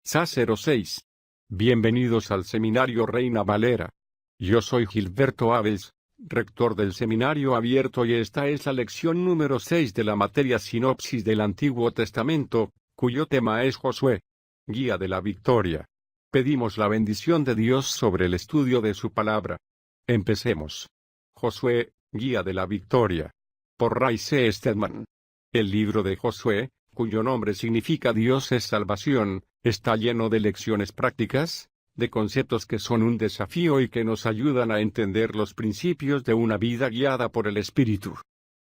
SA 06. Bienvenidos al Seminario Reina Valera. Yo soy Gilberto Aves, rector del Seminario Abierto, y esta es la lección número 6 de la materia Sinopsis del Antiguo Testamento, cuyo tema es Josué, guía de la victoria. Pedimos la bendición de Dios sobre el estudio de su palabra. Empecemos. Josué, guía de la victoria. Por Ray C. Stedman. El libro de Josué, cuyo nombre significa Dios es salvación, está lleno de lecciones prácticas, de conceptos que son un desafío y que nos ayudan a entender los principios de una vida guiada por el Espíritu.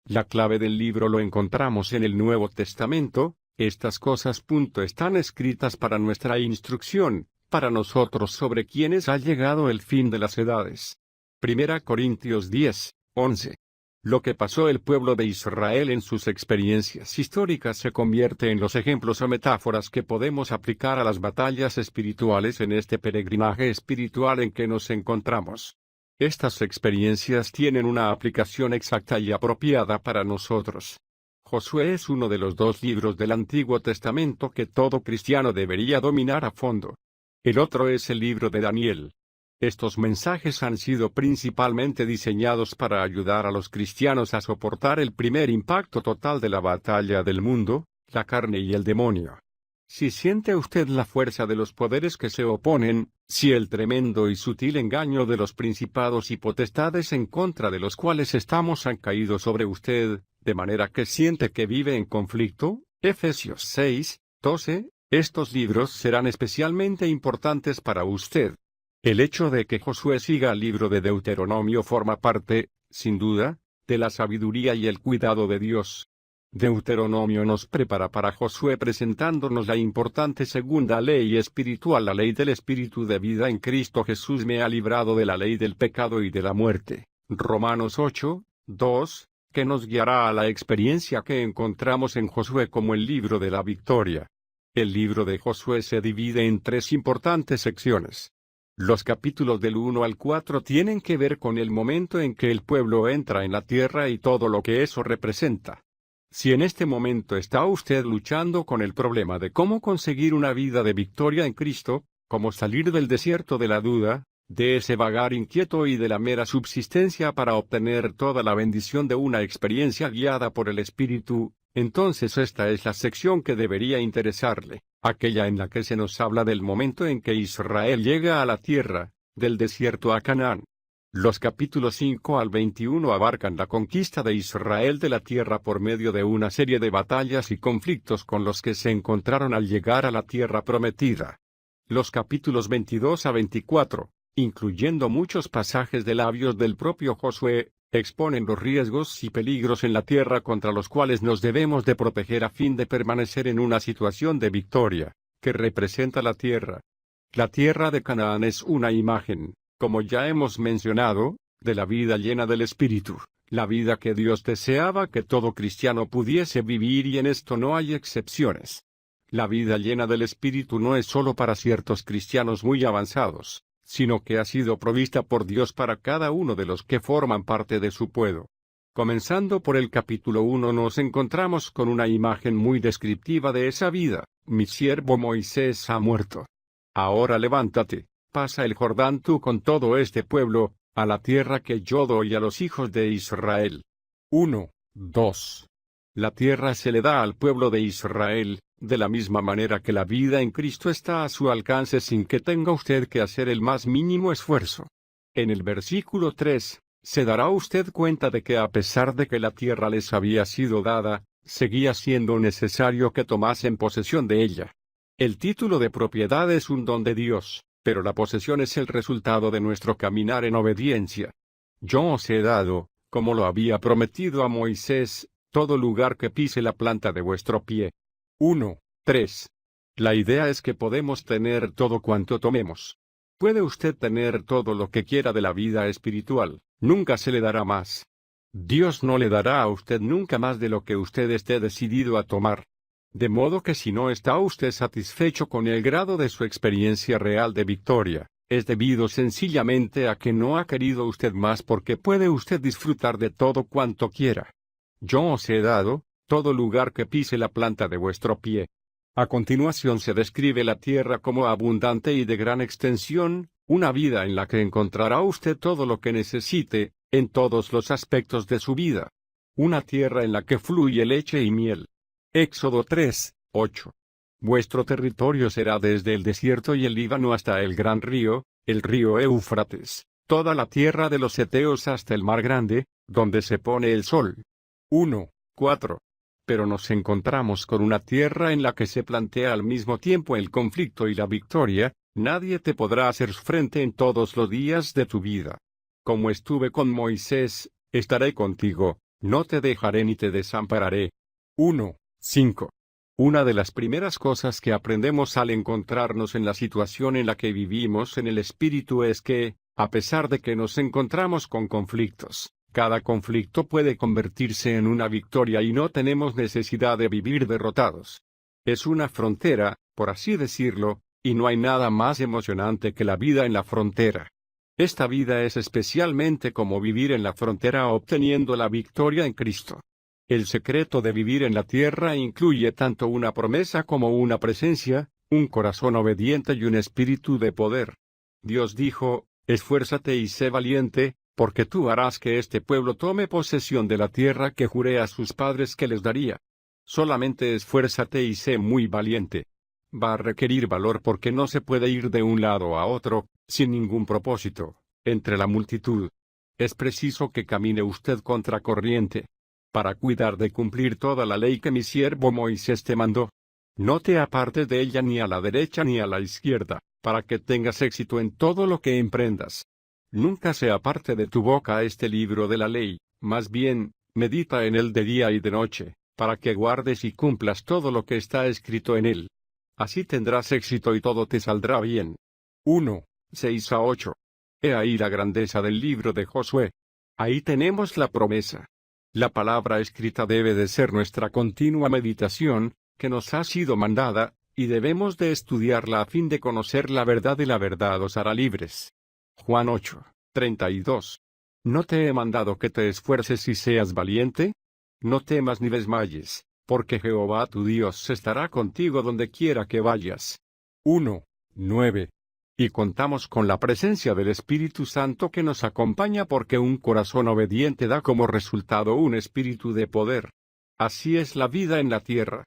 La clave del libro lo encontramos en el Nuevo Testamento. Estas cosas están escritas para nuestra instrucción, para nosotros sobre quienes ha llegado el fin de las edades. 1 Corintios 10, 11. Lo que pasó el pueblo de Israel en sus experiencias históricas se convierte en los ejemplos o metáforas que podemos aplicar a las batallas espirituales en este peregrinaje espiritual en que nos encontramos. Estas experiencias tienen una aplicación exacta y apropiada para nosotros. Josué es uno de los dos libros del Antiguo Testamento que todo cristiano debería dominar a fondo. El otro es el libro de Daniel. Estos mensajes han sido principalmente diseñados para ayudar a los cristianos a soportar el primer impacto total de la batalla del mundo, la carne y el demonio. Si siente usted la fuerza de los poderes que se oponen, si el tremendo y sutil engaño de los principados y potestades en contra de los cuales estamos han caído sobre usted, de manera que siente que vive en conflicto, Efesios 6, 12, estos libros serán especialmente importantes para usted. El hecho de que Josué siga el libro de Deuteronomio forma parte, sin duda, de la sabiduría y el cuidado de Dios. Deuteronomio nos prepara para Josué presentándonos la importante segunda ley espiritual, la ley del Espíritu de vida en Cristo Jesús me ha librado de la ley del pecado y de la muerte. Romanos 8, 2, que nos guiará a la experiencia que encontramos en Josué como el libro de la victoria. El libro de Josué se divide en tres importantes secciones. Los capítulos del 1 al 4 tienen que ver con el momento en que el pueblo entra en la tierra y todo lo que eso representa. Si en este momento está usted luchando con el problema de cómo conseguir una vida de victoria en Cristo, cómo salir del desierto de la duda, de ese vagar inquieto y de la mera subsistencia para obtener toda la bendición de una experiencia guiada por el Espíritu, entonces esta es la sección que debería interesarle, aquella en la que se nos habla del momento en que Israel llega a la tierra, del desierto a Canaán. Los capítulos 5 al 21 abarcan la conquista de Israel de la tierra por medio de una serie de batallas y conflictos con los que se encontraron al llegar a la tierra prometida. Los capítulos 22 a 24, incluyendo muchos pasajes de labios del propio Josué, exponen los riesgos y peligros en la tierra contra los cuales nos debemos de proteger a fin de permanecer en una situación de victoria, que representa la tierra. La tierra de Canaán es una imagen, como ya hemos mencionado, de la vida llena del Espíritu, la vida que Dios deseaba que todo cristiano pudiese vivir, y en esto no hay excepciones. La vida llena del Espíritu no es solo para ciertos cristianos muy avanzados, sino que ha sido provista por Dios para cada uno de los que forman parte de su pueblo. Comenzando por el capítulo 1 nos encontramos con una imagen muy descriptiva de esa vida: mi siervo Moisés ha muerto. Ahora levántate, pasa el Jordán tú con todo este pueblo, a la tierra que yo doy a los hijos de Israel. 1, 2. La tierra se le da al pueblo de Israel, de la misma manera que la vida en Cristo está a su alcance sin que tenga usted que hacer el más mínimo esfuerzo. En el versículo 3, se dará usted cuenta de que a pesar de que la tierra les había sido dada, seguía siendo necesario que tomasen posesión de ella. El título de propiedad es un don de Dios, pero la posesión es el resultado de nuestro caminar en obediencia. Yo os he dado, como lo había prometido a Moisés, todo lugar que pise la planta de vuestro pie. 1, 3. La idea es que podemos tener todo cuanto tomemos. Puede usted tener todo lo que quiera de la vida espiritual, nunca se le dará más. Dios no le dará a usted nunca más de lo que usted esté decidido a tomar. De modo que si no está usted satisfecho con el grado de su experiencia real de victoria, es debido sencillamente a que no ha querido usted más, porque puede usted disfrutar de todo cuanto quiera. Yo os he dado todo lugar que pise la planta de vuestro pie. A continuación se describe la tierra como abundante y de gran extensión, una vida en la que encontrará usted todo lo que necesite, en todos los aspectos de su vida. Una tierra en la que fluye leche y miel. Éxodo 3, 8. Vuestro territorio será desde el desierto y el Líbano hasta el gran río, el río Éufrates, toda la tierra de los heteos hasta el mar grande, donde se pone el sol. 1, 4. Pero nos encontramos con una tierra en la que se plantea al mismo tiempo el conflicto y la victoria. Nadie te podrá hacer frente en todos los días de tu vida. Como estuve con Moisés, estaré contigo, no te dejaré ni te desampararé. 1, 5. Una de las primeras cosas que aprendemos al encontrarnos en la situación en la que vivimos en el espíritu es que, a pesar de que nos encontramos con conflictos, cada conflicto puede convertirse en una victoria y no tenemos necesidad de vivir derrotados. Es una frontera, por así decirlo, y no hay nada más emocionante que la vida en la frontera. Esta vida es especialmente como vivir en la frontera obteniendo la victoria en Cristo. El secreto de vivir en la tierra incluye tanto una promesa como una presencia, un corazón obediente y un espíritu de poder. Dios dijo, esfuérzate y sé valiente, porque tú harás que este pueblo tome posesión de la tierra que juré a sus padres que les daría. Solamente esfuérzate y sé muy valiente. Va a requerir valor porque no se puede ir de un lado a otro, sin ningún propósito, entre la multitud. Es preciso que camine usted contra corriente, para cuidar de cumplir toda la ley que mi siervo Moisés te mandó. No te apartes de ella ni a la derecha ni a la izquierda, para que tengas éxito en todo lo que emprendas. Nunca se aparte de tu boca este libro de la ley, más bien, medita en él de día y de noche, para que guardes y cumplas todo lo que está escrito en él. Así tendrás éxito y todo te saldrá bien. 1, 6 a 8. He ahí la grandeza del libro de Josué. Ahí tenemos la promesa. La palabra escrita debe de ser nuestra continua meditación, que nos ha sido mandada, y debemos de estudiarla a fin de conocer la verdad y la verdad os hará libres. Juan 8, 32. ¿No te he mandado que te esfuerces y seas valiente? No temas ni desmayes, porque Jehová tu Dios estará contigo donde quiera que vayas. 1, 9. Y contamos con la presencia del Espíritu Santo que nos acompaña porque un corazón obediente da como resultado un espíritu de poder. Así es la vida en la tierra.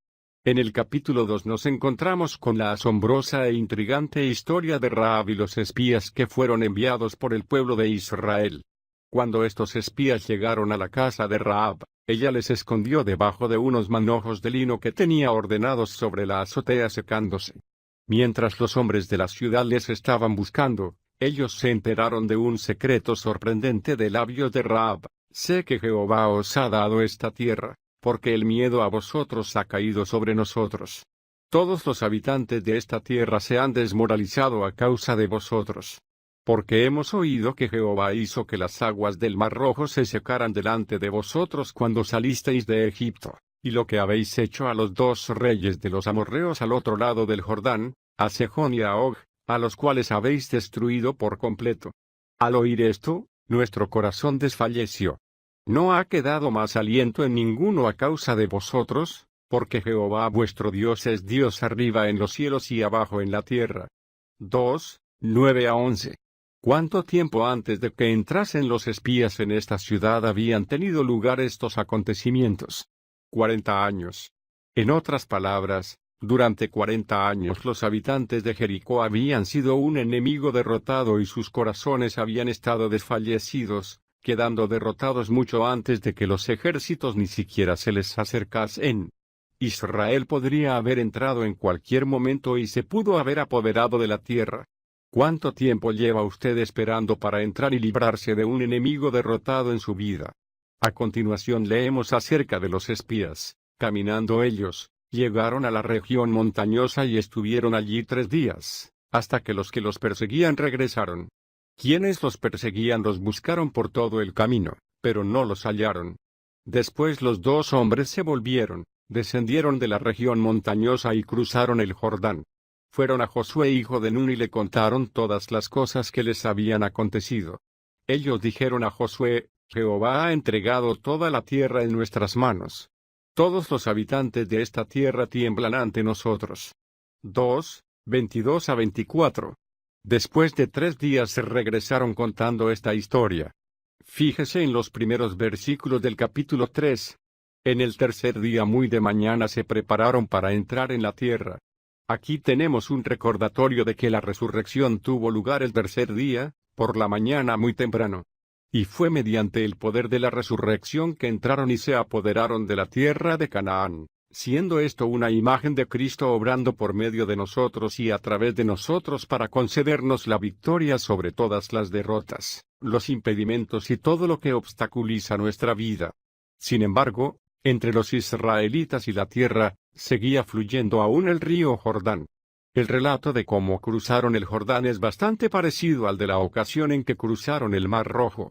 En el capítulo 2 nos encontramos con la asombrosa e intrigante historia de Rahab y los espías que fueron enviados por el pueblo de Israel. Cuando estos espías llegaron a la casa de Rahab, ella les escondió debajo de unos manojos de lino que tenía ordenados sobre la azotea secándose. Mientras los hombres de la ciudad les estaban buscando, ellos se enteraron de un secreto sorprendente de labios de Rahab: sé que Jehová os ha dado esta tierra, porque el miedo a vosotros ha caído sobre nosotros. Todos los habitantes de esta tierra se han desmoralizado a causa de vosotros. Porque hemos oído que Jehová hizo que las aguas del Mar Rojo se secaran delante de vosotros cuando salisteis de Egipto, y lo que habéis hecho a los dos reyes de los amorreos al otro lado del Jordán, a Sejón y a Og, a los cuales habéis destruido por completo. Al oír esto, nuestro corazón desfalleció. No ha quedado más aliento en ninguno a causa de vosotros, porque Jehová vuestro Dios es Dios arriba en los cielos y abajo en la tierra. 2, 9 a 11. ¿Cuánto tiempo antes de que entrasen los espías en esta ciudad habían tenido lugar estos acontecimientos? 40 años. En otras palabras, durante 40 años los habitantes de Jericó habían sido un enemigo derrotado y sus corazones habían estado desfallecidos, quedando derrotados mucho antes de que los ejércitos ni siquiera se les acercasen. Israel podría haber entrado en cualquier momento y se pudo haber apoderado de la tierra. ¿Cuánto tiempo lleva usted esperando para entrar y librarse de un enemigo derrotado en su vida? A continuación leemos acerca de los espías. Caminando ellos, llegaron a la región montañosa y estuvieron allí 3 días, hasta que los perseguían regresaron. Quienes los perseguían los buscaron por todo el camino, pero no los hallaron. Después los 2 hombres se volvieron, descendieron de la región montañosa y cruzaron el Jordán. Fueron a Josué hijo de Nun y le contaron todas las cosas que les habían acontecido. Ellos dijeron a Josué: Jehová ha entregado toda la tierra en nuestras manos. Todos los habitantes de esta tierra tiemblan ante nosotros. 2, 22 a 24. Después de 3 días se regresaron contando esta historia. Fíjese en los primeros versículos del capítulo 3. En el tercer día muy de mañana se prepararon para entrar en la tierra. Aquí tenemos un recordatorio de que la resurrección tuvo lugar el tercer día, por la mañana muy temprano. Y fue mediante el poder de la resurrección que entraron y se apoderaron de la tierra de Canaán, siendo esto una imagen de Cristo obrando por medio de nosotros y a través de nosotros para concedernos la victoria sobre todas las derrotas, los impedimentos y todo lo que obstaculiza nuestra vida. Sin embargo, entre los israelitas y la tierra, seguía fluyendo aún el río Jordán. El relato de cómo cruzaron el Jordán es bastante parecido al de la ocasión en que cruzaron el Mar Rojo.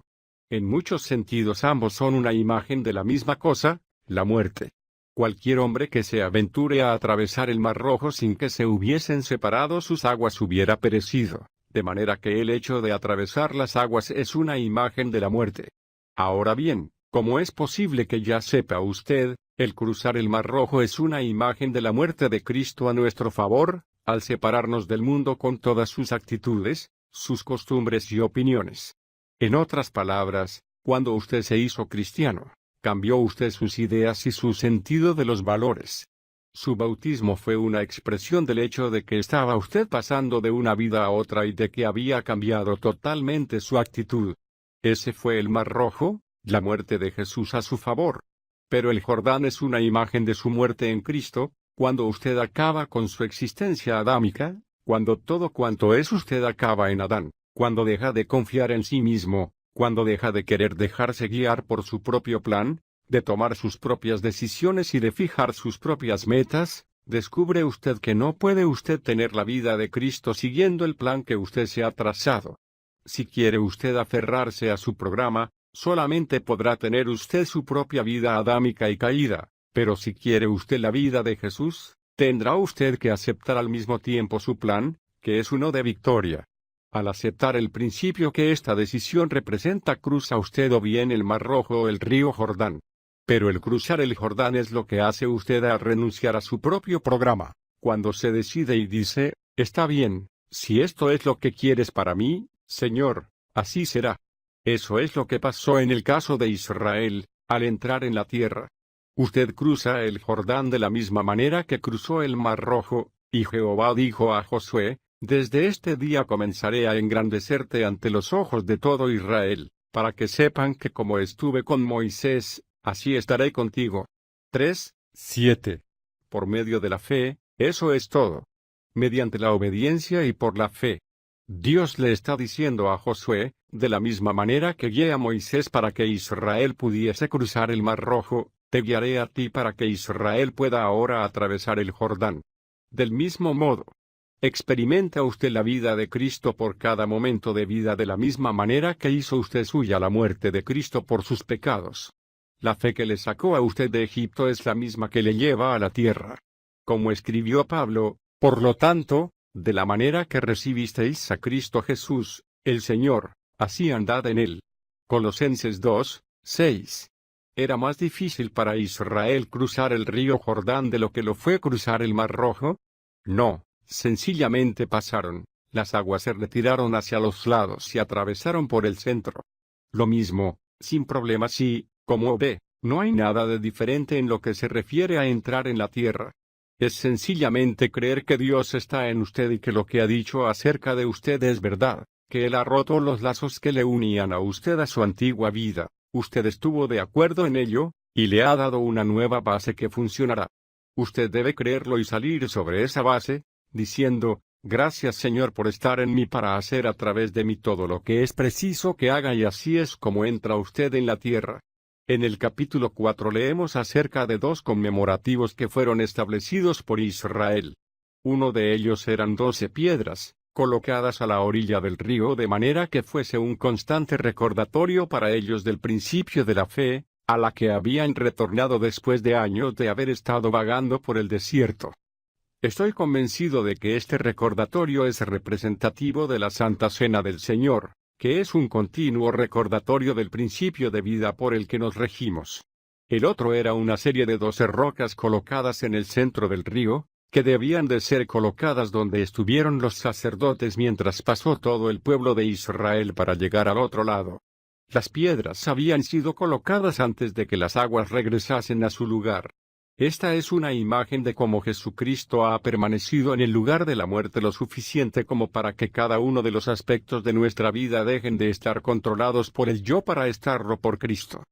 En muchos sentidos ambos son una imagen de la misma cosa, la muerte. Cualquier hombre que se aventure a atravesar el Mar Rojo sin que se hubiesen separado sus aguas hubiera perecido, de manera que el hecho de atravesar las aguas es una imagen de la muerte. Ahora bien, ¿cómo es posible que ya sepa usted, el cruzar el Mar Rojo es una imagen de la muerte de Cristo a nuestro favor, al separarnos del mundo con todas sus actitudes, sus costumbres y opiniones? En otras palabras, cuando usted se hizo cristiano, cambió usted sus ideas y su sentido de los valores. Su bautismo fue una expresión del hecho de que estaba usted pasando de una vida a otra y de que había cambiado totalmente su actitud. Ese fue el Mar Rojo, la muerte de Jesús a su favor. Pero el Jordán es una imagen de su muerte en Cristo, cuando usted acaba con su existencia adámica, cuando todo cuanto es usted acaba en Adán, cuando deja de confiar en sí mismo, cuando deja de querer dejarse guiar por su propio plan, de tomar sus propias decisiones y de fijar sus propias metas, descubre usted que no puede usted tener la vida de Cristo siguiendo el plan que usted se ha trazado. Si quiere usted aferrarse a su programa, solamente podrá tener usted su propia vida adámica y caída, pero si quiere usted la vida de Jesús, tendrá usted que aceptar al mismo tiempo su plan, que es uno de victoria. Al aceptar el principio que esta decisión representa, cruza usted o bien el Mar Rojo o el río Jordán. Pero el cruzar el Jordán es lo que hace usted al renunciar a su propio programa, cuando se decide y dice, está bien, si esto es lo que quieres para mí, Señor, así será. Eso es lo que pasó en el caso de Israel, al entrar en la tierra. Usted cruza el Jordán de la misma manera que cruzó el Mar Rojo, y Jehová dijo a Josué, desde este día comenzaré a engrandecerte ante los ojos de todo Israel, para que sepan que como estuve con Moisés, así estaré contigo. 3:7. Por medio de la fe, eso es todo. Mediante la obediencia y por la fe. Dios le está diciendo a Josué, de la misma manera que guié a Moisés para que Israel pudiese cruzar el Mar Rojo, te guiaré a ti para que Israel pueda ahora atravesar el Jordán. Del mismo modo, experimenta usted la vida de Cristo por cada momento de vida de la misma manera que hizo usted suya la muerte de Cristo por sus pecados. La fe que le sacó a usted de Egipto es la misma que le lleva a la tierra. Como escribió Pablo, por lo tanto, de la manera que recibisteis a Cristo Jesús, el Señor, así andad en él. Colosenses 2:6. ¿Era más difícil para Israel cruzar el río Jordán de lo que lo fue cruzar el Mar Rojo? No, sencillamente pasaron, las aguas se retiraron hacia los lados y atravesaron por el centro. Lo mismo, sin problemas y, como ve, no hay nada de diferente en lo que se refiere a entrar en la tierra. Es sencillamente creer que Dios está en usted y que lo que ha dicho acerca de usted es verdad, que Él ha roto los lazos que le unían a usted a su antigua vida, usted estuvo de acuerdo en ello, y le ha dado una nueva base que funcionará. Usted debe creerlo y salir sobre esa base, diciendo, gracias Señor por estar en mí para hacer a través de mí todo lo que es preciso que haga, y así es como entra usted en la tierra. En el capítulo 4 leemos acerca de 2 conmemorativos que fueron establecidos por Israel. Uno de ellos eran 12 piedras, colocadas a la orilla del río de manera que fuese un constante recordatorio para ellos del principio de la fe, a la que habían retornado después de años de haber estado vagando por el desierto. Estoy convencido de que este recordatorio es representativo de la Santa Cena del Señor, que es un continuo recordatorio del principio de vida por el que nos regimos. El otro era una serie de 12 rocas colocadas en el centro del río, que debían de ser colocadas donde estuvieron los sacerdotes mientras pasó todo el pueblo de Israel para llegar al otro lado. Las piedras habían sido colocadas antes de que las aguas regresasen a su lugar. Esta es una imagen de cómo Jesucristo ha permanecido en el lugar de la muerte lo suficiente como para que cada uno de los aspectos de nuestra vida dejen de estar controlados por el yo para estarlo por Cristo.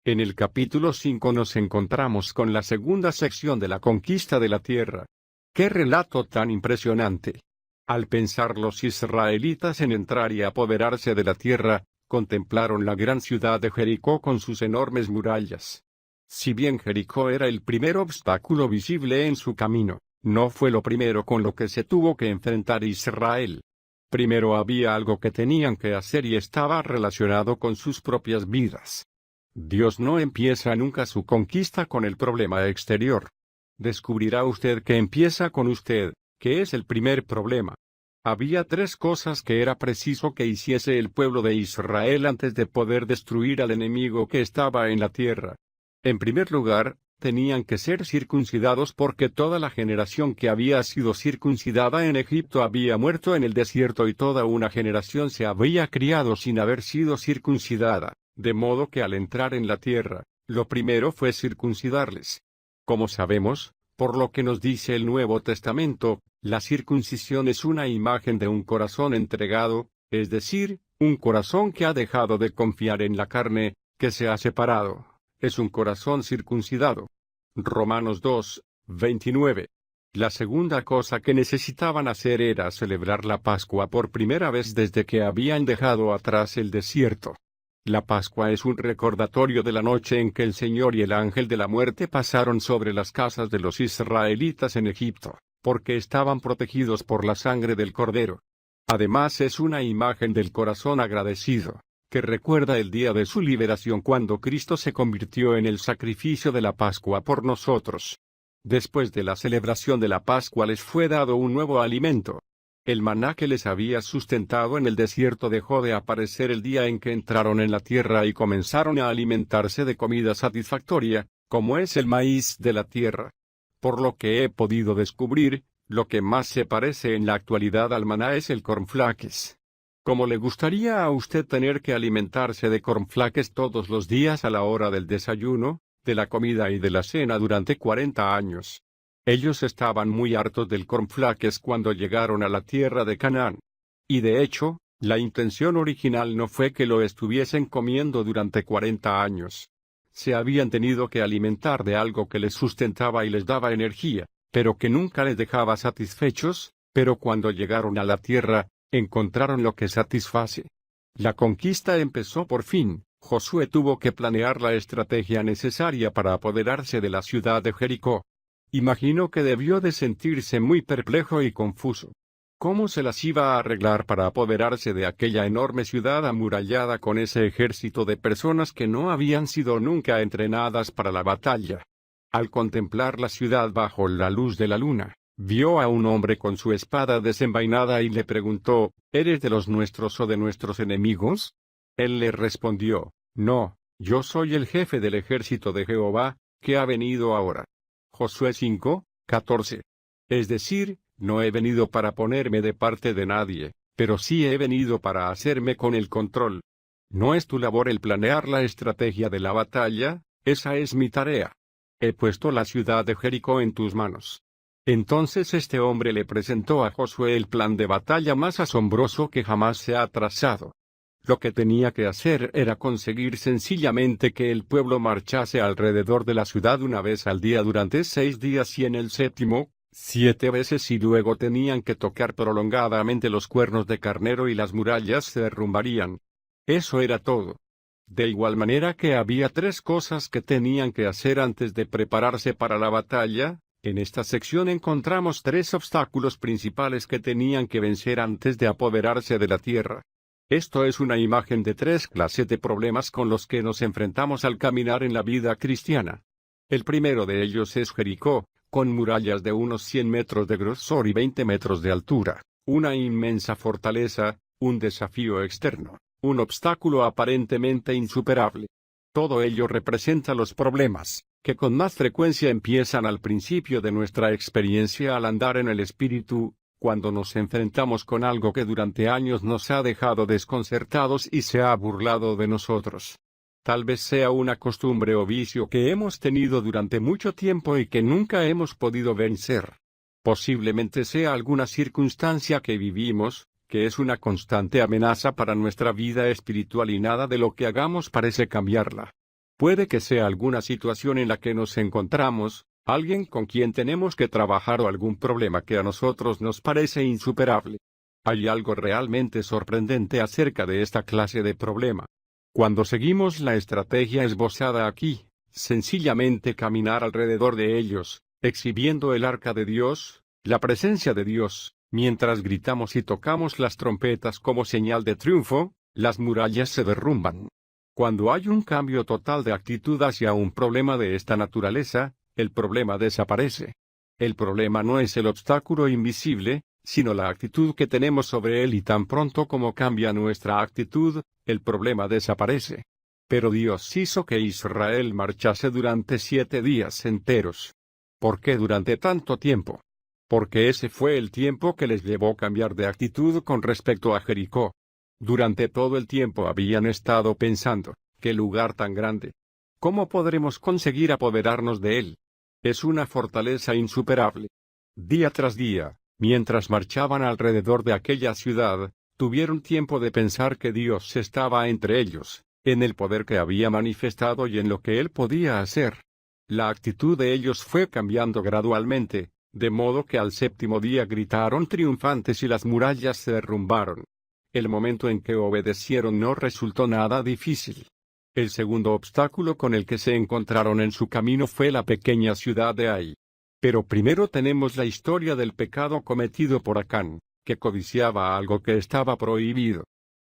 En el capítulo 5 nos encontramos con la segunda sección de la conquista de la tierra. ¡Qué relato tan impresionante! Al pensar los israelitas en entrar y apoderarse de la tierra, contemplaron la gran ciudad de Jericó con sus enormes murallas. Si bien Jericó era el primer obstáculo visible en su camino, no fue lo primero con lo que se tuvo que enfrentar Israel. Primero había algo que tenían que hacer y estaba relacionado con sus propias vidas. Dios no empieza nunca su conquista con el problema exterior. Descubrirá usted que empieza con usted, que es el primer problema. Había 3 cosas que era preciso que hiciese el pueblo de Israel antes de poder destruir al enemigo que estaba en la tierra. En primer lugar, tenían que ser circuncidados porque toda la generación que había sido circuncidada en Egipto había muerto en el desierto y toda una generación se había criado sin haber sido circuncidada, de modo que al entrar en la tierra, lo primero fue circuncidarles. Como sabemos, por lo que nos dice el Nuevo Testamento, la circuncisión es una imagen de un corazón entregado, es decir, un corazón que ha dejado de confiar en la carne, que se ha separado. Es un corazón circuncidado. Romanos 2, 29. La segunda cosa que necesitaban hacer era celebrar la Pascua por primera vez desde que habían dejado atrás el desierto. La Pascua es un recordatorio de la noche en que el Señor y el ángel de la muerte pasaron sobre las casas de los israelitas en Egipto, porque estaban protegidos por la sangre del Cordero. Además es una imagen del corazón agradecido, que recuerda el día de su liberación cuando Cristo se convirtió en el sacrificio de la Pascua por nosotros. Después de la celebración de la Pascua les fue dado un nuevo alimento. El maná que les había sustentado en el desierto dejó de aparecer el día en que entraron en la tierra y comenzaron a alimentarse de comida satisfactoria, como es el maíz de la tierra. Por lo que he podido descubrir, lo que más se parece en la actualidad al maná es el cornflakes. ¿Cómo le gustaría a usted tener que alimentarse de cornflakes todos los días a la hora del desayuno, de la comida y de la cena durante 40 años? Ellos estaban muy hartos del cornflakes cuando llegaron a la tierra de Canaán. Y de hecho, la intención original no fue que lo estuviesen comiendo durante 40 años. Se habían tenido que alimentar de algo que les sustentaba y les daba energía, pero que nunca les dejaba satisfechos, pero cuando llegaron a la tierra, encontraron lo que satisface. La conquista empezó por fin. Josué tuvo que planear la estrategia necesaria para apoderarse de la ciudad de Jericó. Imagino que debió de sentirse muy perplejo y confuso. ¿Cómo se las iba a arreglar para apoderarse de aquella enorme ciudad amurallada con ese ejército de personas que no habían sido nunca entrenadas para la batalla? Al contemplar la ciudad bajo la luz de la luna, vio a un hombre con su espada desenvainada y le preguntó, ¿eres de los nuestros o de nuestros enemigos? Él le respondió, no, yo soy el jefe del ejército de Jehová, que ha venido ahora. Josué 5, 14. Es decir, no he venido para ponerme de parte de nadie, pero sí he venido para hacerme con el control. ¿No es tu labor el planear la estrategia de la batalla? Esa es mi tarea. He puesto la ciudad de Jericó en tus manos. Entonces este hombre le presentó a Josué el plan de batalla más asombroso que jamás se ha trazado. Lo que tenía que hacer era conseguir sencillamente que el pueblo marchase alrededor de la ciudad una vez al día durante 6 días y en el séptimo, 7 veces y luego tenían que tocar prolongadamente los cuernos de carnero y las murallas se derrumbarían. Eso era todo. De igual manera que había 3 cosas que tenían que hacer antes de prepararse para la batalla. En esta sección encontramos 3 obstáculos principales que tenían que vencer antes de apoderarse de la tierra. Esto es una imagen de 3 clases de problemas con los que nos enfrentamos al caminar en la vida cristiana. El primero de ellos es Jericó, con murallas de unos 100 metros de grosor y 20 metros de altura, una inmensa fortaleza, un desafío externo, un obstáculo aparentemente insuperable. Todo ello representa los problemas, que con más frecuencia empiezan al principio de nuestra experiencia al andar en el espíritu, cuando nos enfrentamos con algo que durante años nos ha dejado desconcertados y se ha burlado de nosotros. Tal vez sea una costumbre o vicio que hemos tenido durante mucho tiempo y que nunca hemos podido vencer. Posiblemente sea alguna circunstancia que vivimos, que es una constante amenaza para nuestra vida espiritual y nada de lo que hagamos parece cambiarla. Puede que sea alguna situación en la que nos encontramos, alguien con quien tenemos que trabajar o algún problema que a nosotros nos parece insuperable. Hay algo realmente sorprendente acerca de esta clase de problema. Cuando seguimos la estrategia esbozada aquí, sencillamente caminar alrededor de ellos, exhibiendo el arca de Dios, la presencia de Dios, mientras gritamos y tocamos las trompetas como señal de triunfo, las murallas se derrumban. Cuando hay un cambio total de actitud hacia un problema de esta naturaleza, el problema desaparece. El problema no es el obstáculo invisible, sino la actitud que tenemos sobre él y tan pronto como cambia nuestra actitud, el problema desaparece. Pero Dios hizo que Israel marchase durante 7 días enteros. ¿Por qué durante tanto tiempo? Porque ese fue el tiempo que les llevó a cambiar de actitud con respecto a Jericó. Durante todo el tiempo habían estado pensando, ¿qué lugar tan grande? ¿Cómo podremos conseguir apoderarnos de él? Es una fortaleza insuperable. Día tras día, mientras marchaban alrededor de aquella ciudad, tuvieron tiempo de pensar que Dios estaba entre ellos, en el poder que había manifestado y en lo que él podía hacer. La actitud de ellos fue cambiando gradualmente, de modo que al 7º día gritaron triunfantes y las murallas se derrumbaron. El momento en que obedecieron no resultó nada difícil. El segundo obstáculo con el que se encontraron en su camino fue la pequeña ciudad de Ai. Pero primero tenemos la historia del pecado cometido por Acán, que codiciaba algo que estaba prohibido.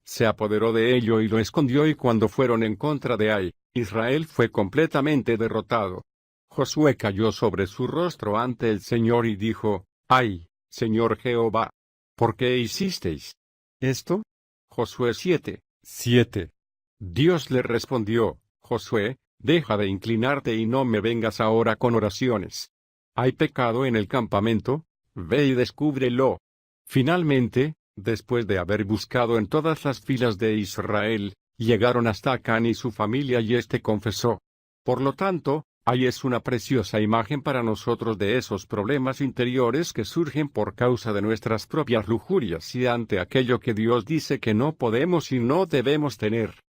Se apoderó de ello y lo escondió, y cuando fueron en contra de Ai, Israel fue completamente derrotado. Josué cayó sobre su rostro ante el Señor y dijo: «¡Ay, Señor Jehová! ¿Por qué hicisteis esto?» Josué 7:7. Dios le respondió: «Josué, deja de inclinarte y no me vengas ahora con oraciones. ¿Hay pecado en el campamento? Ve y descúbrelo». Finalmente, después de haber buscado en todas las filas de Israel, llegaron hasta Acán y su familia y éste confesó. Por lo tanto, Ai es una preciosa imagen para nosotros de esos problemas interiores que surgen por causa de nuestras propias lujurias y ante aquello que Dios dice que no podemos y no debemos tener.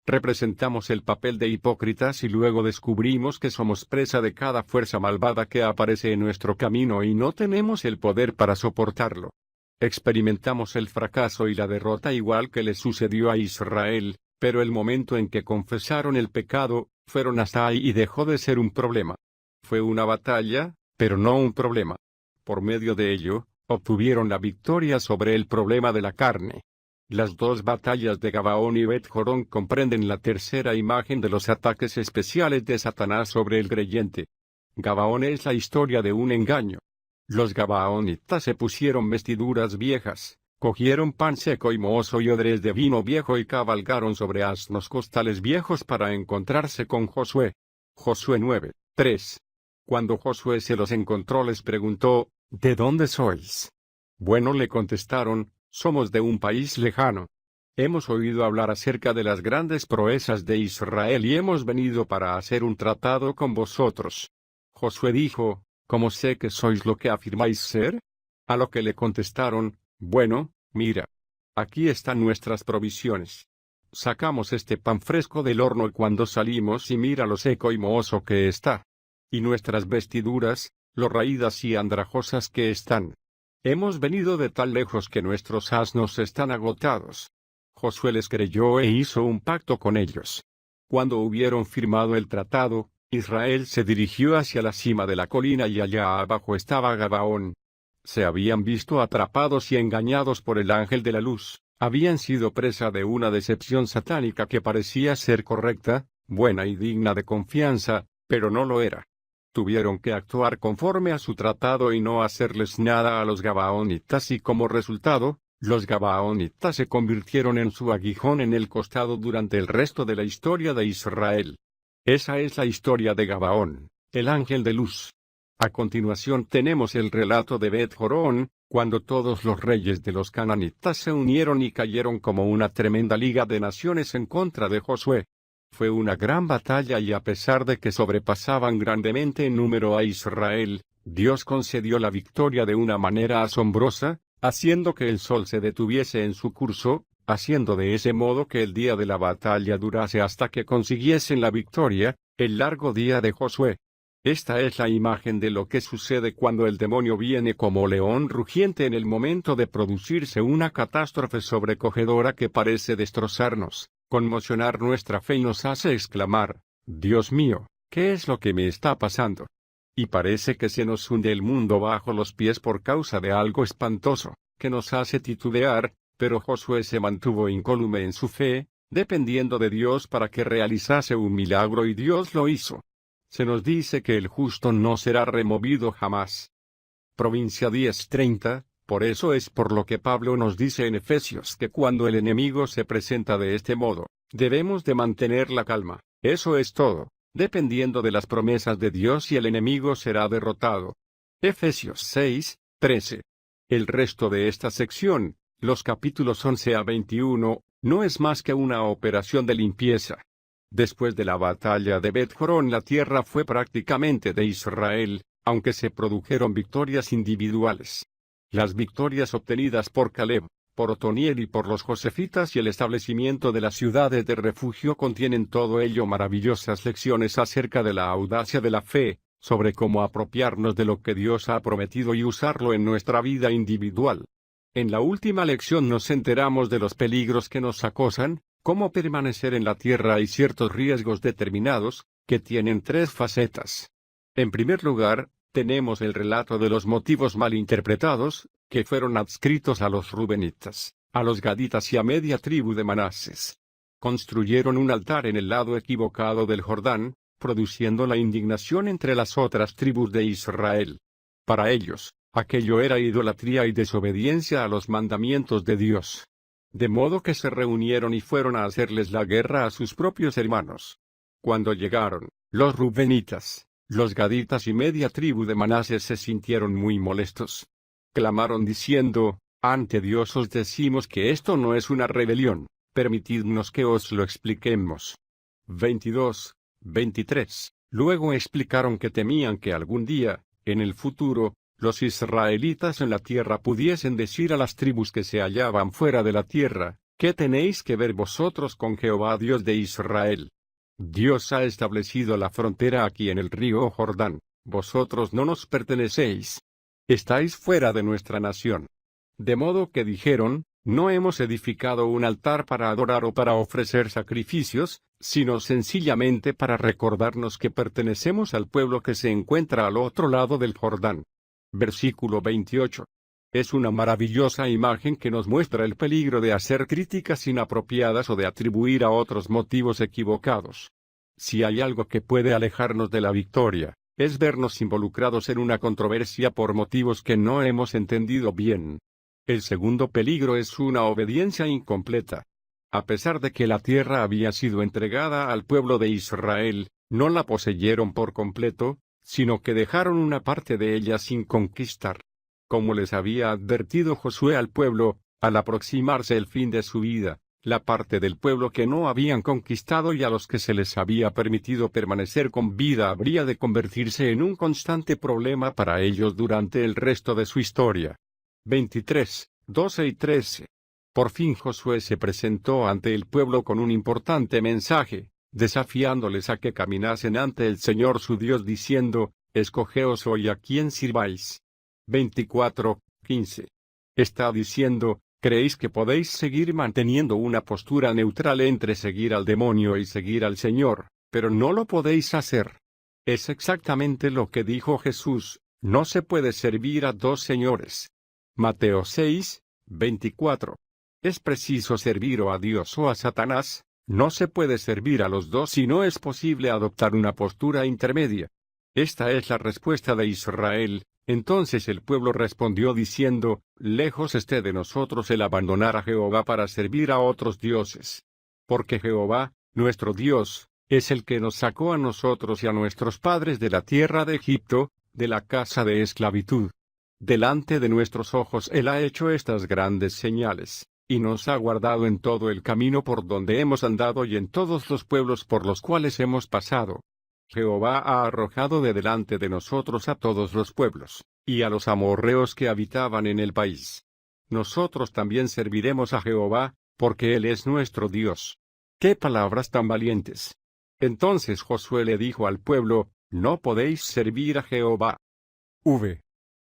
Representamos el papel de hipócritas y luego descubrimos que somos presa de cada fuerza malvada que aparece en nuestro camino y no tenemos el poder para soportarlo. Experimentamos el fracaso y la derrota igual que le sucedió a Israel, pero el momento en que confesaron el pecado, fueron hasta ahí y dejó de ser un problema. Fue una batalla, pero no un problema. Por medio de ello, obtuvieron la victoria sobre el problema de la carne. Las dos batallas de Gabaón y Bet Jorón comprenden la tercera imagen de los ataques especiales de Satanás sobre el creyente. Gabaón es la historia de un engaño. Los gabaonitas se pusieron vestiduras viejas, cogieron pan seco y mohoso y odres de vino viejo y cabalgaron sobre asnos costales viejos para encontrarse con Josué. Josué 9:3. Cuando Josué se los encontró les preguntó: «¿De dónde sois?». «Bueno», le contestaron, «somos de un país lejano. Hemos oído hablar acerca de las grandes proezas de Israel y hemos venido para hacer un tratado con vosotros». Josué dijo: «¿Cómo sé que sois lo que afirmáis ser?». A lo que le contestaron: «Bueno, mira. Aquí están nuestras provisiones. Sacamos este pan fresco del horno cuando salimos y mira lo seco y mohoso que está. Y nuestras vestiduras, lo raídas y andrajosas que están. Hemos venido de tan lejos que nuestros asnos están agotados». Josué les creyó e hizo un pacto con ellos. Cuando hubieron firmado el tratado, Israel se dirigió hacia la cima de la colina y allá abajo estaba Gabaón. Se habían visto atrapados y engañados por el ángel de la luz, habían sido presa de una decepción satánica que parecía ser correcta, buena y digna de confianza, pero no lo era. Tuvieron que actuar conforme a su tratado y no hacerles nada a los gabaonitas y como resultado, los gabaonitas se convirtieron en su aguijón en el costado durante el resto de la historia de Israel. Esa es la historia de Gabaón, el ángel de luz. A continuación tenemos el relato de Bet-Jorón, cuando todos los reyes de los cananitas se unieron y cayeron como una tremenda liga de naciones en contra de Josué. Fue una gran batalla y a pesar de que sobrepasaban grandemente en número a Israel, Dios concedió la victoria de una manera asombrosa, haciendo que el sol se detuviese en su curso, haciendo de ese modo que el día de la batalla durase hasta que consiguiesen la victoria, el largo día de Josué. Esta es la imagen de lo que sucede cuando el demonio viene como león rugiente en el momento de producirse una catástrofe sobrecogedora que parece destrozarnos, conmocionar nuestra fe y nos hace exclamar, Dios mío, ¿qué es lo que me está pasando? Y parece que se nos hunde el mundo bajo los pies por causa de algo espantoso, que nos hace titubear, pero Josué se mantuvo incólume en su fe, dependiendo de Dios para que realizase un milagro y Dios lo hizo. Se nos dice que el justo no será removido jamás. Provincia 10:30, por eso es por lo que Pablo nos dice en Efesios que cuando el enemigo se presenta de este modo, debemos de mantener la calma, eso es todo, dependiendo de las promesas de Dios y el enemigo será derrotado. Efesios 6:13. El resto de esta sección, los capítulos 11 a 21, no es más que una operación de limpieza. Después de la batalla de Bet-Jorón la tierra fue prácticamente de Israel, aunque se produjeron victorias individuales. Las victorias obtenidas por Caleb, por Otoniel y por los josefitas y el establecimiento de las ciudades de refugio contienen todo ello maravillosas lecciones acerca de la audacia de la fe, sobre cómo apropiarnos de lo que Dios ha prometido y usarlo en nuestra vida individual. En la última lección nos enteramos de los peligros que nos acosan, cómo permanecer en la tierra y ciertos riesgos determinados, que tienen tres facetas. En primer lugar, tenemos el relato de los motivos mal interpretados, que fueron adscritos a los rubenitas, a los gaditas y a media tribu de Manases. Construyeron un altar en el lado equivocado del Jordán, produciendo la indignación entre las otras tribus de Israel. Para ellos, aquello era idolatría y desobediencia a los mandamientos de Dios. De modo que se reunieron y fueron a hacerles la guerra a sus propios hermanos. Cuando llegaron, los rubenitas, los gaditas y media tribu de Manases se sintieron muy molestos. Clamaron diciendo, ante Dios os decimos que esto no es una rebelión, permitidnos que os lo expliquemos. 22:23. Luego explicaron que temían que algún día, en el futuro, los israelitas en la tierra pudiesen decir a las tribus que se hallaban fuera de la tierra, ¿qué tenéis que ver vosotros con Jehová Dios de Israel? Dios ha establecido la frontera aquí en el río Jordán, vosotros no nos pertenecéis. Estáis fuera de nuestra nación. De modo que dijeron, no hemos edificado un altar para adorar o para ofrecer sacrificios, sino sencillamente para recordarnos que pertenecemos al pueblo que se encuentra al otro lado del Jordán. Versículo 28. Es una maravillosa imagen que nos muestra el peligro de hacer críticas inapropiadas o de atribuir a otros motivos equivocados. Si hay algo que puede alejarnos de la victoria, es vernos involucrados en una controversia por motivos que no hemos entendido bien. El segundo peligro es una obediencia incompleta. A pesar de que la tierra había sido entregada al pueblo de Israel, no la poseyeron por completo, sino que dejaron una parte de ella sin conquistar. Como les había advertido Josué al pueblo, al aproximarse el fin de su vida, la parte del pueblo que no habían conquistado y a los que se les había permitido permanecer con vida habría de convertirse en un constante problema para ellos durante el resto de su historia. 23:12 y 13. Por fin Josué se presentó ante el pueblo con un importante mensaje, desafiándoles a que caminasen ante el Señor su Dios diciendo, escogeos hoy a quién sirváis. 24:15. Está diciendo, ¿creéis que podéis seguir manteniendo una postura neutral entre seguir al demonio y seguir al Señor, pero no lo podéis hacer? Es exactamente lo que dijo Jesús, no se puede servir a dos señores. Mateo 6:24. Es preciso servir o a Dios o a Satanás, no se puede servir a los dos y no es posible adoptar una postura intermedia. Esta es la respuesta de Israel. Entonces el pueblo respondió diciendo, lejos esté de nosotros el abandonar a Jehová para servir a otros dioses. Porque Jehová, nuestro Dios, Es el que nos sacó a nosotros y a nuestros padres de la tierra de Egipto, de la casa de esclavitud. Delante de nuestros ojos Él ha hecho estas grandes señales, y nos ha guardado en todo el camino por donde hemos andado y en todos los pueblos por los cuales hemos pasado. Jehová ha arrojado de delante de nosotros a todos los pueblos, y a los amorreos que habitaban en el país. Nosotros también serviremos a Jehová, porque Él es nuestro Dios. ¡Qué palabras tan valientes! Entonces Josué le dijo al pueblo: no podéis servir a Jehová.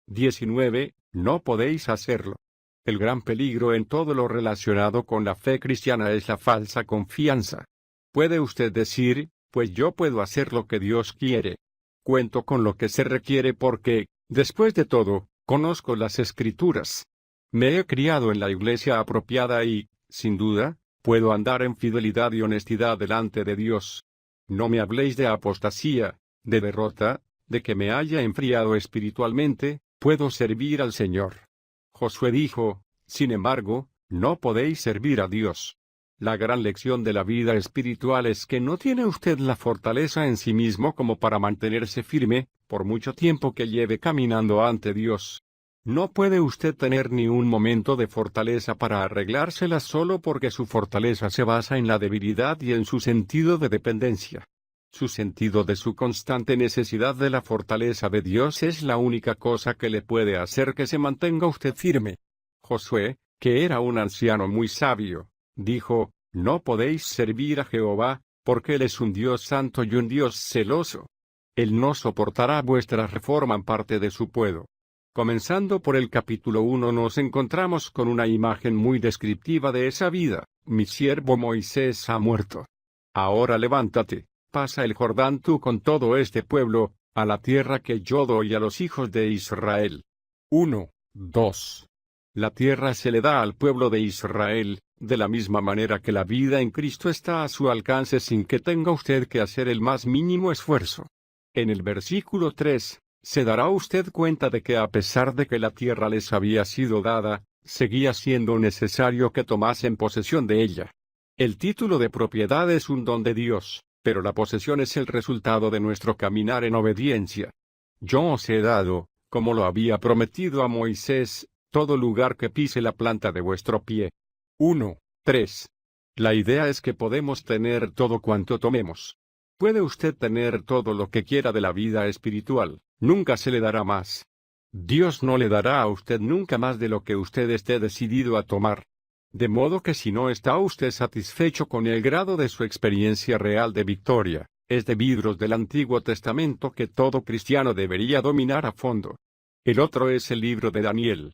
19. No podéis hacerlo. El gran peligro en todo lo relacionado con la fe cristiana es la falsa confianza. Puede usted decir: pues yo puedo hacer lo que Dios quiere. Cuento con lo que se requiere porque, después de todo, conozco las Escrituras. Me he criado en la iglesia apropiada y, sin duda, puedo andar en fidelidad y honestidad delante de Dios. No me habléis de apostasía, de derrota, de que me haya enfriado espiritualmente. Puedo servir al Señor. Josué dijo: sin embargo, no podéis servir a Dios. La gran lección de la vida espiritual es que no tiene usted la fortaleza en sí mismo como para mantenerse firme, por mucho tiempo que lleve caminando ante Dios. No puede usted tener ni un momento de fortaleza para arreglársela solo porque su fortaleza se basa en la debilidad y en su sentido de dependencia. Su sentido de su constante necesidad de la fortaleza de Dios es la única cosa que le puede hacer que se mantenga usted firme. Josué, que era un anciano muy sabio, dijo: no podéis servir a Jehová, porque Él es un Dios santo y un Dios celoso. Él no soportará vuestras reformas parte de su pueblo. Comenzando por el capítulo 1 nos encontramos con una imagen muy descriptiva de esa vida: mi siervo Moisés ha muerto. Ahora levántate, pasa el Jordán tú con todo este pueblo, a la tierra que yo doy a los hijos de Israel. 2. La tierra se le da al pueblo de Israel, de la misma manera que la vida en Cristo está a su alcance sin que tenga usted que hacer el más mínimo esfuerzo. En el versículo 3, se dará usted cuenta de que a pesar de que la tierra les había sido dada, seguía siendo necesario que tomasen posesión de ella. El título de propiedad es un don de Dios, pero la posesión es el resultado de nuestro caminar en obediencia. Yo os he dado, como lo había prometido a Moisés, todo lugar que pise la planta de vuestro pie. 3. La idea es que podemos tener todo cuanto tomemos. Puede usted tener todo lo que quiera de la vida espiritual, nunca se le dará más. Dios no le dará a usted nunca más de lo que usted esté decidido a tomar. De modo que si no está usted satisfecho con el grado de su experiencia real de victoria, es de libros del Antiguo Testamento que todo cristiano debería dominar a fondo. El otro es el libro de Daniel.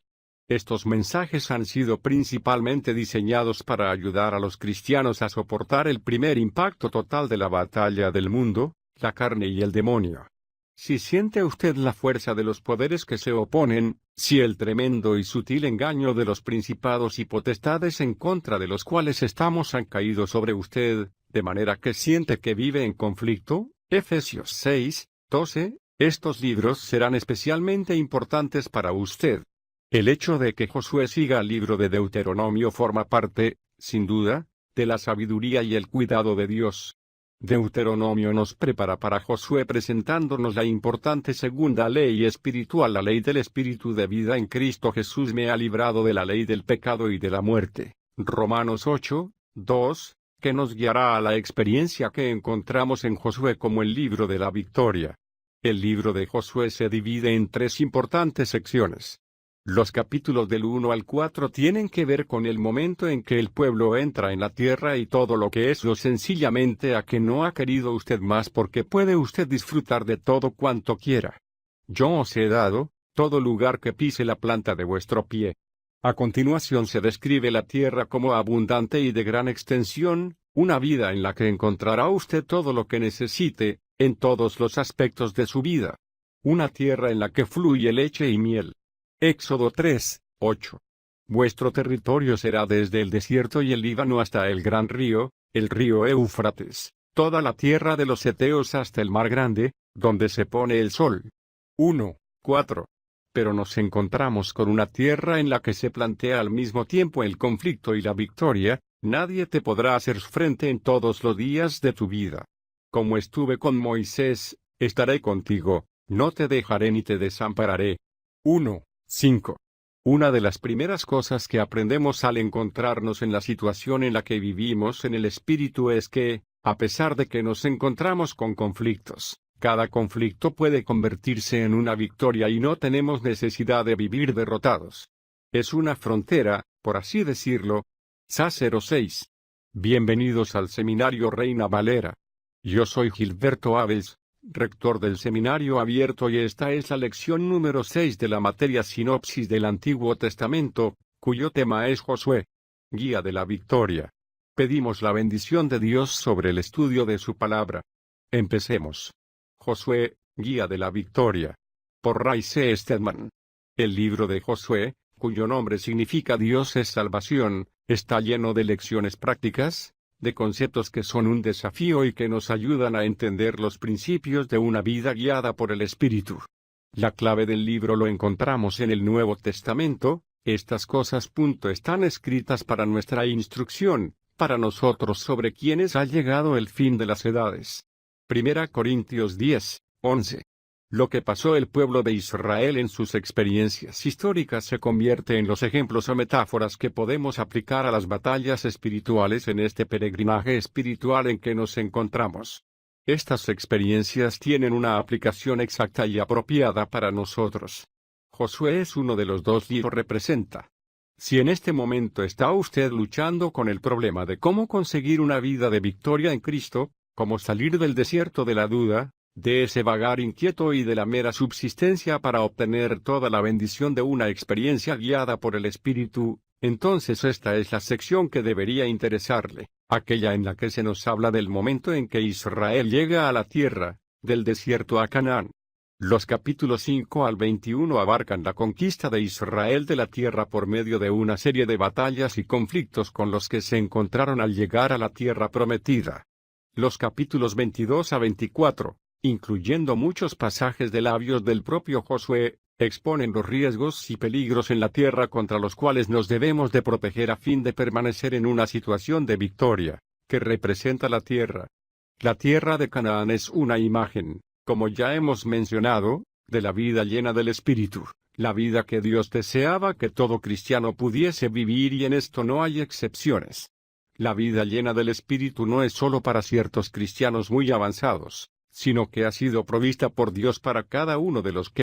Estos mensajes han sido principalmente diseñados para ayudar a los cristianos a soportar el primer impacto total de la batalla del mundo, la carne y el demonio. Si siente usted la fuerza de los poderes que se oponen, si el tremendo y sutil engaño de los principados y potestades en contra de los cuales estamos han caído sobre usted, de manera que siente que vive en conflicto, Efesios 6:12, estos libros serán especialmente importantes para usted. El hecho de que Josué siga el libro de Deuteronomio forma parte, sin duda, de la sabiduría y el cuidado de Dios. Deuteronomio nos prepara para Josué presentándonos la importante segunda ley espiritual, la ley del Espíritu de vida en Cristo Jesús me ha librado de la ley del pecado y de la muerte. Romanos 8:2, que nos guiará a la experiencia que encontramos en Josué como el libro de la victoria. El libro de Josué se divide en 3 importantes secciones. Los capítulos del 1 al 4 tienen que ver con el momento en que el pueblo entra en la tierra y todo lo que es, o sencillamente a que no ha querido usted más porque puede usted disfrutar de todo cuanto quiera. Yo os he dado todo lugar que pise la planta de vuestro pie. A continuación se describe la tierra como abundante y de gran extensión, una vida en la que encontrará usted todo lo que necesite, en todos los aspectos de su vida. Una tierra en la que fluye leche y miel. Éxodo 3:8. Vuestro territorio será desde el desierto y el Líbano hasta el gran río, el río Éufrates, toda la tierra de los heteos hasta el mar grande, donde se pone el sol. 1:4. Pero nos encontramos con una tierra en la que se plantea al mismo tiempo el conflicto y la victoria. Nadie te podrá hacer frente en todos los días de tu vida. Como estuve con Moisés, estaré contigo, no te dejaré ni te desampararé. 1:5. Una de las primeras cosas que aprendemos al encontrarnos en la situación en la que vivimos en el Espíritu es que, a pesar de que nos encontramos con conflictos, cada conflicto puede convertirse en una victoria y no tenemos necesidad de vivir derrotados. Es una frontera, por así decirlo. Sa 06. Bienvenidos al Seminario Reina Valera. Yo soy Gilberto Abels, rector del Seminario Abierto, y esta es la lección número 6 de la materia Sinopsis del Antiguo Testamento, cuyo tema es Josué, guía de la victoria. Pedimos la bendición de Dios sobre el estudio de su palabra. Empecemos. Josué, guía de la victoria. Por Ray C. Stedman. El libro de Josué, cuyo nombre significa Dios es salvación, está lleno de lecciones prácticas, de conceptos que son un desafío y que nos ayudan a entender los principios de una vida guiada por el Espíritu. La clave del libro lo encontramos en el Nuevo Testamento. Estas cosas están escritas para nuestra instrucción, para nosotros sobre quienes ha llegado el fin de las edades. 1 Corintios 10:11. Lo que pasó el pueblo de Israel en sus experiencias históricas se convierte en los ejemplos o metáforas que podemos aplicar a las batallas espirituales en este peregrinaje espiritual en que nos encontramos. Estas experiencias tienen una aplicación exacta y apropiada para nosotros. Josué es uno de los dos y lo representa. Si en este momento está usted luchando con el problema de cómo conseguir una vida de victoria en Cristo, cómo salir del desierto de la duda, de ese vagar inquieto y de la mera subsistencia para obtener toda la bendición de una experiencia guiada por el Espíritu, entonces esta es la sección que debería interesarle, aquella en la que se nos habla del momento en que Israel llega a la tierra, del desierto a Canaán. Los capítulos 5 al 21 abarcan la conquista de Israel de la tierra por medio de una serie de batallas y conflictos con los que se encontraron al llegar a la tierra prometida. Los capítulos 22 a 24, incluyendo muchos pasajes de labios del propio Josué, exponen los riesgos y peligros en la tierra contra los cuales nos debemos de proteger a fin de permanecer en una situación de victoria, que representa la tierra. La tierra de Canaán es una imagen, como ya hemos mencionado, de la vida llena del Espíritu, la vida que Dios deseaba que todo cristiano pudiese vivir, y en esto no hay excepciones. La vida llena del Espíritu no es solo para ciertos cristianos muy avanzados, sino que ha sido provista por Dios para cada uno de los que